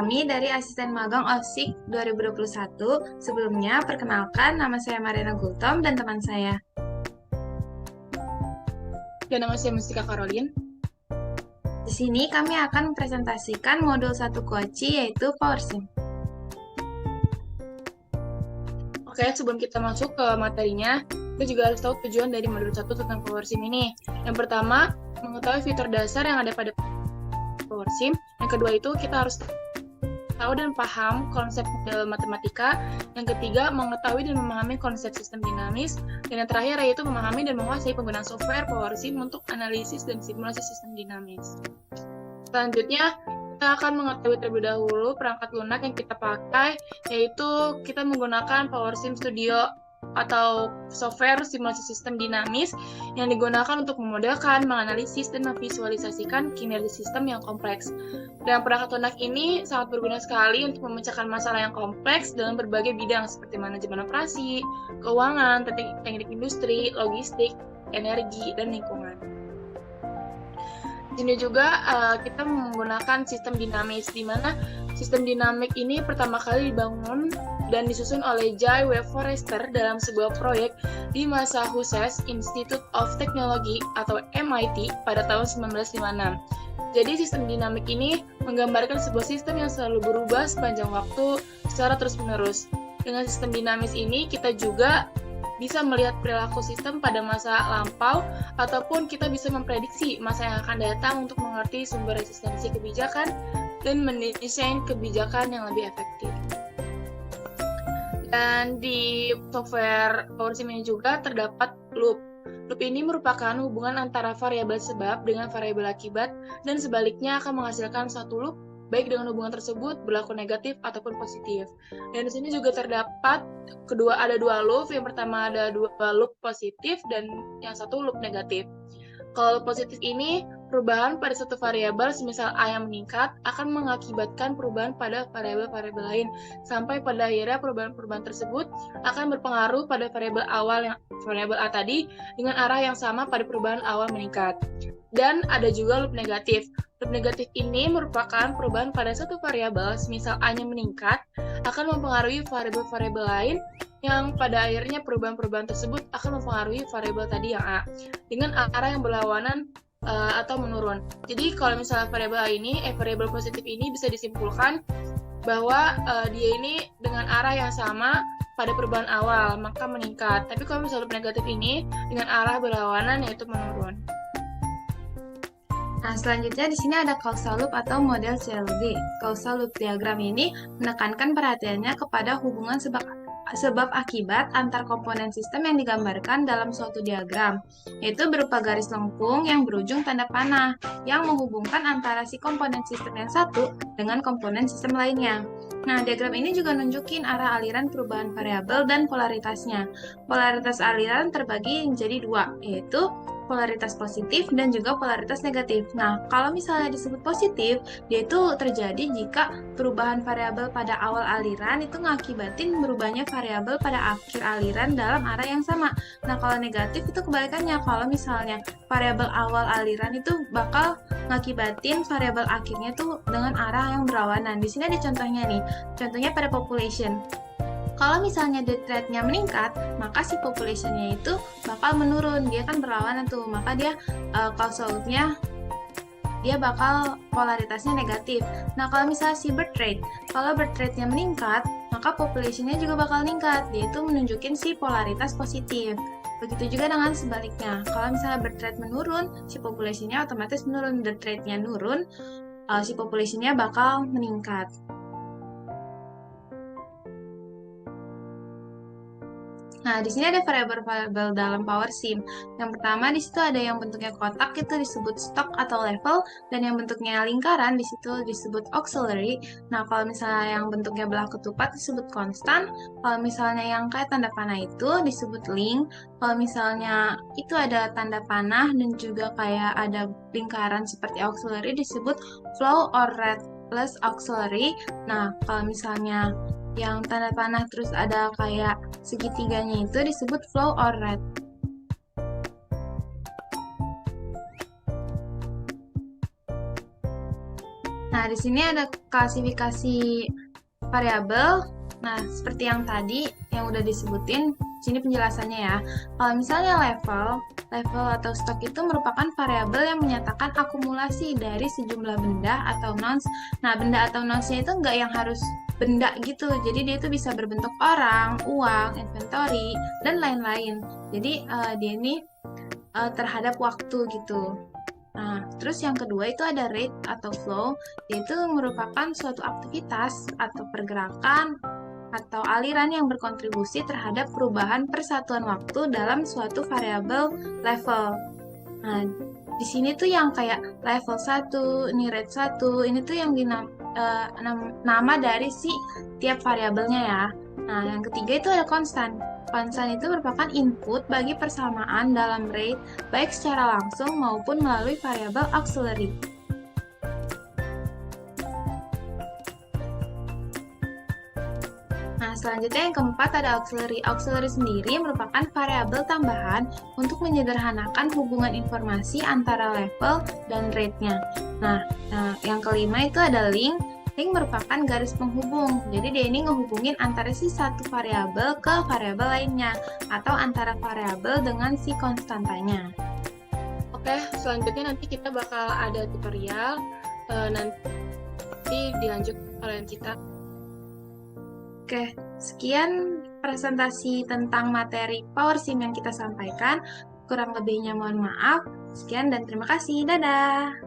kami dari Asisten Magang OSIK 2021. Sebelumnya, perkenalkan nama saya Mariana Gultom dan teman saya. Dan nama saya Mustika Caroline. Di sini kami akan mempresentasikan modul 1 Koci yaitu PowerSim. Oke, sebelum kita masuk ke materinya, kita juga harus tahu tujuan dari modul 1 tentang PowerSim ini. Yang pertama, mengetahui fitur dasar yang ada pada PowerSim. Yang kedua itu kita harus tahu dan paham konsep model matematika. Yang ketiga, mengetahui dan memahami konsep sistem dinamis. Dan yang terakhir yaitu memahami dan menguasai penggunaan software PowerSim untuk analisis dan simulasi sistem dinamis. Selanjutnya, kita akan mengetahui terlebih dahulu perangkat lunak yang kita pakai, yaitu kita menggunakan PowerSim Studio atau software simulasi sistem dinamis yang digunakan untuk memodelkan, menganalisis, dan memvisualisasikan kinerja sistem yang kompleks. Dan perangkat lunak ini sangat berguna sekali untuk memecahkan masalah yang kompleks dalam berbagai bidang seperti manajemen operasi, keuangan, teknik industri, logistik, energi, dan lingkungan. Di sini juga kita menggunakan sistem dinamis, di mana sistem dinamik ini pertama kali dibangun dan disusun oleh J. W. Forrester dalam sebuah proyek di Massachusetts Institute of Technology atau MIT pada tahun 1956. Jadi sistem dinamik ini menggambarkan sebuah sistem yang selalu berubah sepanjang waktu secara terus-menerus. Dengan sistem dinamis ini kita juga bisa melihat perilaku sistem pada masa lampau, ataupun kita bisa memprediksi masa yang akan datang untuk mengerti sumber resistensi kebijakan dan mendesain kebijakan yang lebih efektif. Dan di software PowerSim ini juga terdapat loop. Loop ini merupakan hubungan antara variabel sebab dengan variabel akibat, dan sebaliknya akan menghasilkan satu loop baik dengan hubungan tersebut berlaku negatif ataupun positif. Dan di sini juga terdapat ada dua loop. Yang pertama ada dua loop positif dan yang satu loop negatif. Kalau loop positif ini, perubahan pada satu variabel, semisal A yang meningkat, akan mengakibatkan perubahan pada variabel-variabel lain, sampai pada akhirnya perubahan-perubahan tersebut akan berpengaruh pada variabel awal yang variabel A tadi dengan arah yang sama pada perubahan awal meningkat. Dan ada juga loop negatif. Loop negatif ini merupakan perubahan pada satu variabel, semisal A-nya meningkat, akan mempengaruhi variabel-variabel lain yang pada akhirnya perubahan-perubahan tersebut akan mempengaruhi variabel tadi yang A dengan arah yang berlawanan atau menurun. Jadi kalau misalnya variabel positif ini bisa disimpulkan bahwa dia ini dengan arah yang sama pada perubahan awal, maka meningkat. Tapi kalau misalnya loop negatif ini dengan arah berlawanan, yaitu menurun. Nah, selanjutnya di sini ada causal loop atau model CLD. Causal loop diagram ini menekankan perhatiannya kepada hubungan sebab akibat antar komponen sistem yang digambarkan dalam suatu diagram, yaitu berupa garis lengkung yang berujung tanda panah yang menghubungkan antara si komponen sistem yang satu dengan komponen sistem lainnya. Nah, diagram ini juga nunjukin arah aliran perubahan variabel dan polaritasnya. Polaritas aliran terbagi menjadi dua, yaitu polaritas positif dan juga polaritas negatif. Nah, kalau misalnya disebut positif, dia itu terjadi jika perubahan variabel pada awal aliran itu ngakibatin berubahnya variabel pada akhir aliran dalam arah yang sama. Nah, kalau negatif itu kebalikannya. Kalau misalnya variabel awal aliran itu bakal ngakibatin variabel akhirnya tuh dengan arah yang berlawanan. Di sini ada contohnya nih. Contohnya pada population. Kalau misalnya death rate-nya meningkat, maka si population-nya itu bakal menurun. Dia kan berlawanan tuh, maka dia causal loop-nya dia bakal polaritasnya negatif. Nah, kalau misalnya si birth rate, kalau birth rate-nya meningkat, maka population-nya juga bakal meningkat. Dia itu menunjukin si polaritas positif. Begitu juga dengan sebaliknya. Kalau misalnya birth rate menurun, si population-nya otomatis menurun. Birth rate-nya nurun, si population-nya bakal meningkat. Nah, di sini ada variabel-variabel dalam PowerSim. Yang pertama di situ ada yang bentuknya kotak itu disebut stok atau level, dan yang bentuknya lingkaran di situ disebut auxiliary. Nah, kalau misalnya yang bentuknya belah ketupat disebut konstan. Kalau misalnya yang kayak tanda panah itu disebut link. Kalau misalnya itu ada tanda panah dan juga kayak ada lingkaran seperti auxiliary disebut flow or redless auxiliary. Nah, kalau misalnya yang tanda panah terus ada kayak segitiganya itu disebut flow or red. Nah, di sini ada klasifikasi variabel. Nah, seperti yang tadi yang udah disebutin, sini penjelasannya ya. Kalau misalnya level atau stok itu merupakan variabel yang menyatakan akumulasi dari sejumlah benda atau nouns. Nah, benda atau nouns-nya itu nggak yang harus benda gitu. Jadi dia itu bisa berbentuk orang, uang, inventory, dan lain-lain. Jadi dia ini terhadap waktu gitu. Nah, terus yang kedua itu ada rate atau flow, yaitu merupakan suatu aktivitas atau pergerakan atau aliran yang berkontribusi terhadap perubahan persatuan waktu dalam suatu variabel level. Nah, di sini tuh yang kayak level 1, ini rate 1, ini tuh yang nama dari si tiap variabelnya ya. Nah, yang ketiga itu ada konstan. Konstan itu merupakan input bagi persamaan dalam rate, baik secara langsung maupun melalui variabel auxiliary. Nah, selanjutnya yang keempat ada auxiliary. Auxiliary sendiri merupakan variabel tambahan untuk menyederhanakan hubungan informasi antara level dan rate-nya. Nah, yang kelima itu ada link. Link merupakan garis penghubung. Jadi dia ini ngehubungin antara si satu variabel ke variabel lainnya atau antara variabel dengan si konstantanya. Oke, selanjutnya nanti kita bakal ada tutorial. Nanti dilanjut oleh kita. Oke, sekian presentasi tentang materi Power Sim yang kita sampaikan. Kurang lebihnya mohon maaf. Sekian dan terima kasih. Dadah!